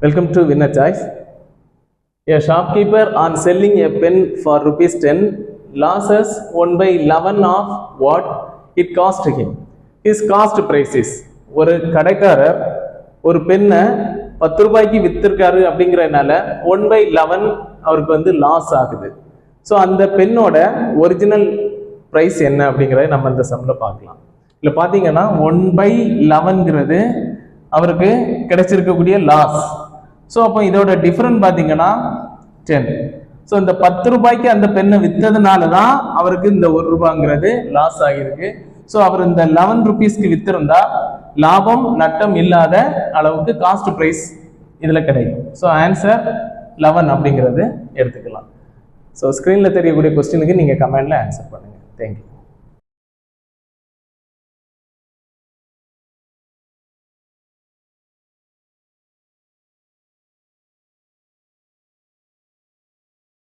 Welcome to Winner Choice. A shopkeeper on selling a pen for ₹10 loses 1/11 of what it cost him. His cost price is. ஒரு கடைக்காரர் ஒரு பெண்ணை 10 ரூபாய்க்கு வித்திருக்காரு அப்படிங்கிறதுனால 1/11 அவருக்கு லாஸ் ஆகுது. ஸோ அந்த பெண்ணோட ஒரிஜினல் ப்ரைஸ் என்ன அப்படிங்கிறத நம்ம இந்த சம்மில் பார்க்கலாம். இல்லை பார்த்தீங்கன்னா 1/11ங்கிறது அவருக்கு கிடைச்சிருக்கக்கூடிய லாஸ். ஸோ அப்போ இதோட டிஃபரன்ஸ் பார்த்தீங்கன்னா 10. ஸோ இந்த 10 ரூபாய்க்கு அந்த பெண்ணை விற்றதுனால தான் அவருக்கு இந்த 1 ரூபாங்கிறது லாஸ் ஆகியிருக்கு. ஸோ அவர் இந்த 11 ருபீஸ்க்கு வித்திருந்தா லாபம் நட்டம் இல்லாத அளவுக்கு காஸ்ட் ப்ரைஸ் இதில் கிடைக்கும். ஸோ ஆன்சர் 11 அப்படிங்கிறது எடுத்துக்கலாம். ஸோ ஸ்க்ரீனில் தெரியக்கூடிய கொஸ்டினுக்கு நீங்கள் கமெண்டில் ஆன்சர் பண்ணுங்கள். தேங்க்யூ.